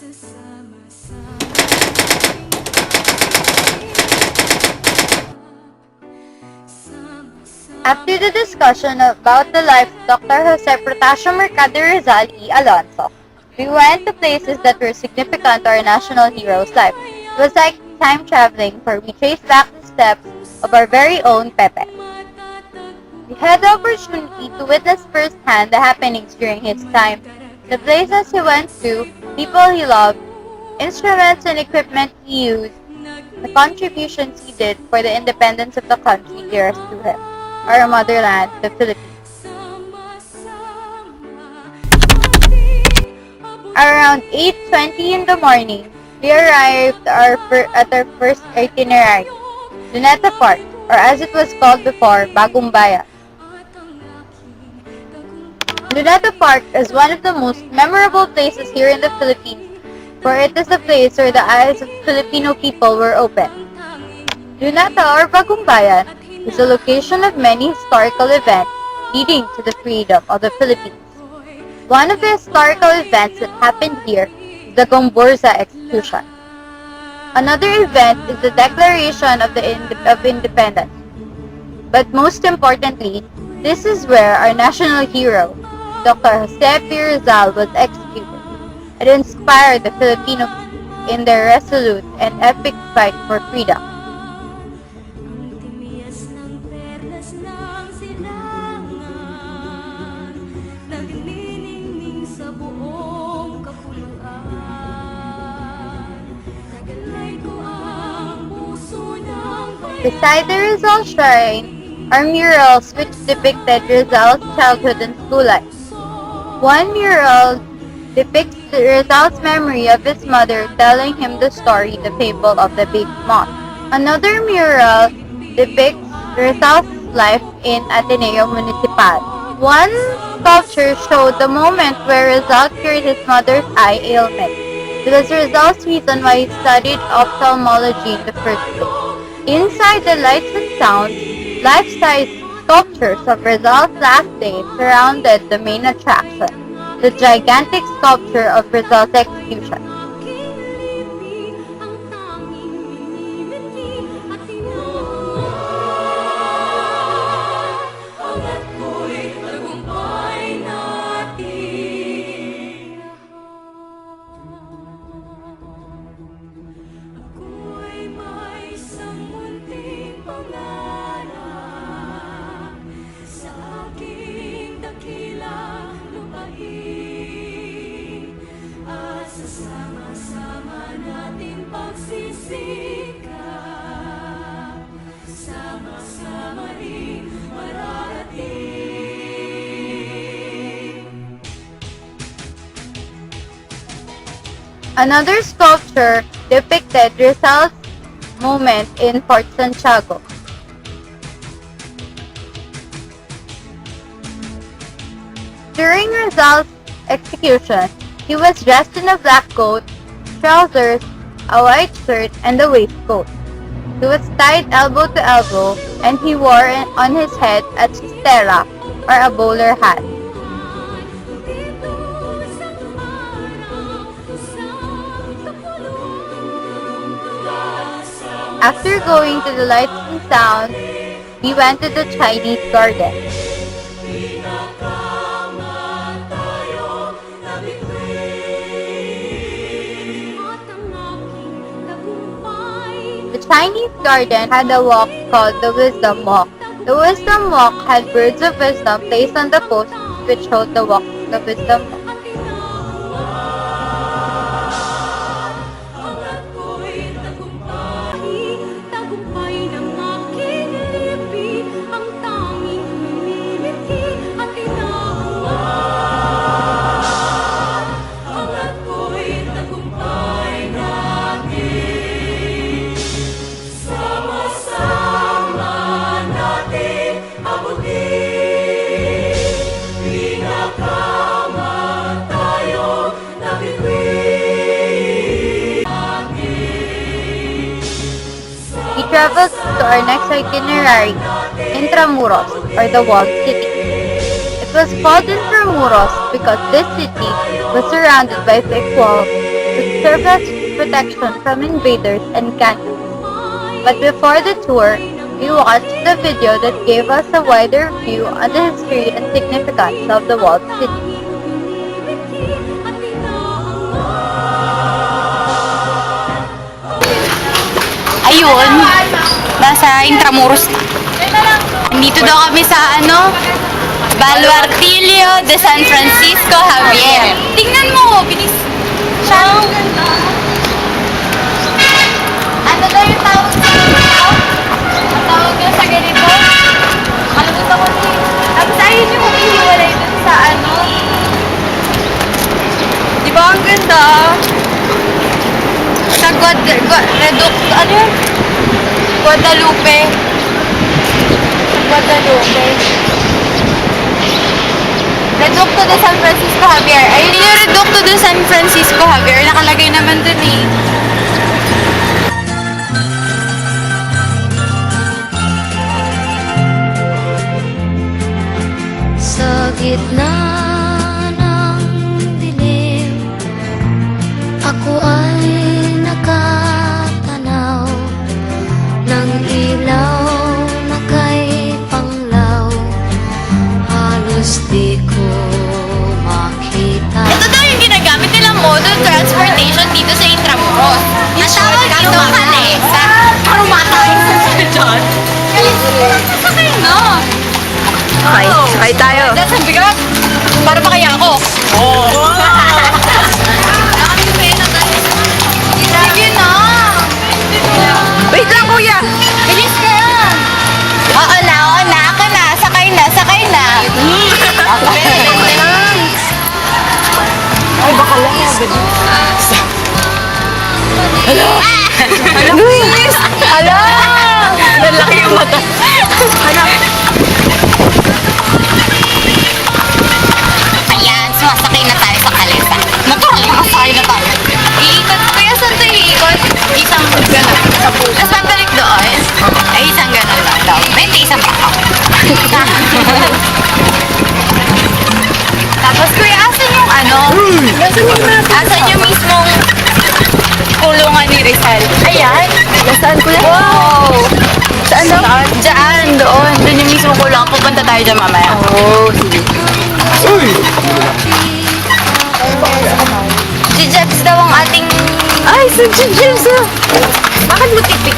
After the discussion about the life of Dr. Jose Protasio Mercado Rizal y Alonso, we went to places that were significant to our national hero's life. It was like time traveling, for we traced back the steps of our very own Pepe. We had the opportunity to witness firsthand the happenings during his time, the places he went to, people he loved, instruments and equipment he used, the contributions he did for the independence of the country dearest to him, our motherland, the Philippines. Around 8:20 in the morning, we arrived at our first itinerary, Luneta Park, or as it was called before, Bagong Bayan. Luneta Park is one of the most memorable places here in the Philippines, for it is the place where the eyes of Filipino people were opened. Luneta or Bagong Bayan is the location of many historical events leading to the freedom of the Philippines. One of the historical events that happened here is the Gomburza execution. Another event is the Declaration of Independence. But most importantly, this is where our national hero, Dr. Jose P. Rizal, was executed. It inspired the Filipino in their resolute and epic fight for freedom. Beside the Rizal Shrine are murals which depicted Rizal's childhood and school life. One mural depicts Rizal's memory of his mother telling him the story, the fable of the big moth. Another mural depicts Rizal's life in Ateneo Municipal. One sculpture showed the moment where Rizal cured his mother's eye ailment. It was Rizal's reason why he studied ophthalmology in the first place. Inside the lights and sounds, life-size sculptures of Rizal's last days surrounded the main attraction, the gigantic sculpture of Rizal's execution. Another sculpture depicted Rizal's moment in Fort Santiago. During Rizal's execution, he was dressed in a black coat, trousers, a white shirt, and a waistcoat. He was tied elbow to elbow, and he wore on his head a chistera, or a bowler hat. After going to the lights and sounds, we went to the Chinese garden. The Chinese garden had a walk called the Wisdom Walk. The Wisdom Walk had birds of wisdom placed on the posts which hold the walk, the Wisdom Walk. We traveled to our next itinerary, Intramuros, or the Walled City. It was called Intramuros because this city was surrounded by thick walls with serve as protection from invaders and cannons. But before the tour, we watched the video that gave us a wider view on the history and significance of the walled city. Ayun, nasa Intramuros. Nandito daw kami sa Baluartillo de San Francisco Javier. Tingnan mo, binis. Siya. Ano daw yung tawag sa ganito? Ang tawag nyo sa ganito? Kalimutan ko din. Tapos ayun yung humihiwalay dun sa Di ba ang ganda? Sa ano yun? Guadalupe. Guadalupe. Reducto de San Francisco Javier. Ayun yung Reducto de San Francisco Javier. Nakalagay naman dun eh. Sa gitna ng dilim, ako ay nakatanaw ng ilaw na kay panglaw. Halos di ko makita. Ito daw yung ginagamit nilang mode of transportation dito sa Intramuros. Ang tawag dito Kalesa. Parang matay sa dyan. Kalesa. Sakay no? Sakay tayo. That's ang bigat. Para ba kaya ako? Oo. Sige na. Wait lang, kuya! Bilis ka. Oo na. Ako na. Sakay na. Ay, baka lang yan. Luis! Hala! Nalaki yung mata. Ayan, sumasakay na tayo sa Kalesa. Natural, masakay na tayo. Iikot. Kaya saan tayo iikot? Isang gano'n. Tapos pabalik doon. Ay, isang gano'n lang daw. Hindi, isang pakaw. Tapos, kuya, asan yung asan yung mismong kulungan ni Rizal? Ayan. Saan, kuya? Wow! Saan daw? Diyan, doon. Doon yung mismong kulungan. Pupunta tayo dyan mamaya. Oh, sige. Si Jeps daw ang ating... Ay, si James, ah! Bakit mo tipik?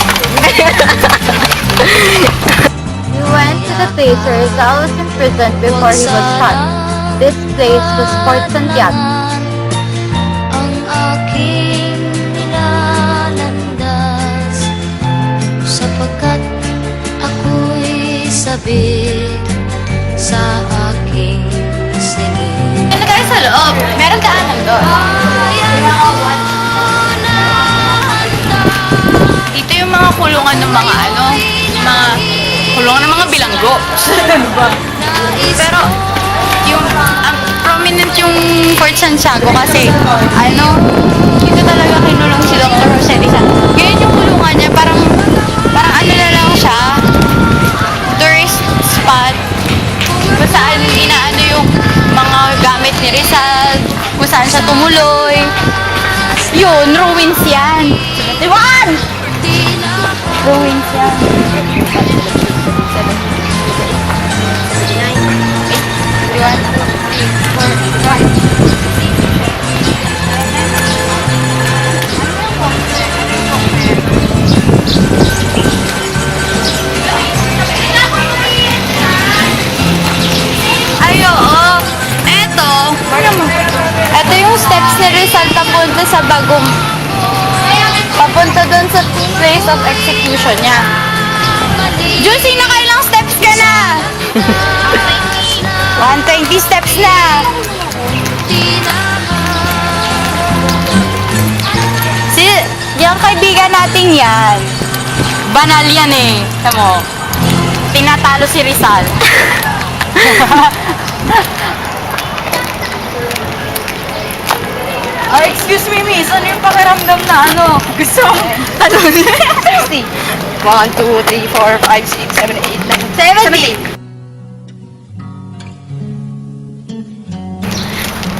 We went to the place where Rizal was imprisoned before he was shot. This place was Fort Santiago. Ang aking nilalandas, sapagkat ako'y sabik sa aking singin. Ano tayo sa loob? Meron daanan doon. Dito yung mga kulungan ng mga mga kulungan ng mga bilanggo. Pero yung ang prominent yung Fort Santiago kasi dito talaga kinulong si Dr. Jose Rizal. Ngayon yung kulungan niya parang ano na lang siya, tourist spot kung saan inaano yung mga gamit ni Rizal, kung saan siya tumuloy. Yun, ruins yan. Diwan! Ruins yan. Diwan. Ay, oo. Ito yung steps ni Rizal papunta sa bagong papunta dun sa place of execution niya. Juicy, nakailang steps ka na? 120 steps na. Yung kaibigan natin yan, banal yan eh. Tama mo, tinatalo si Rizal. Excuse me, miss. Ano yung pakiramdam na gusto mo? Ano? 60. 1, 2, 3, 4, 5, 6, 7, 8, 9, 70.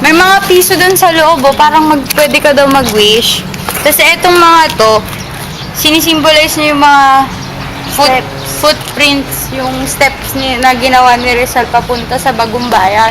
May mga piso dun sa loob, oh. Parang pwede ka daw mag-wish. Tapos etong mga to, sinisimbolize niya yung mga footprints, yung steps na ginawa ni Rizal papunta sa Bagong Bayan.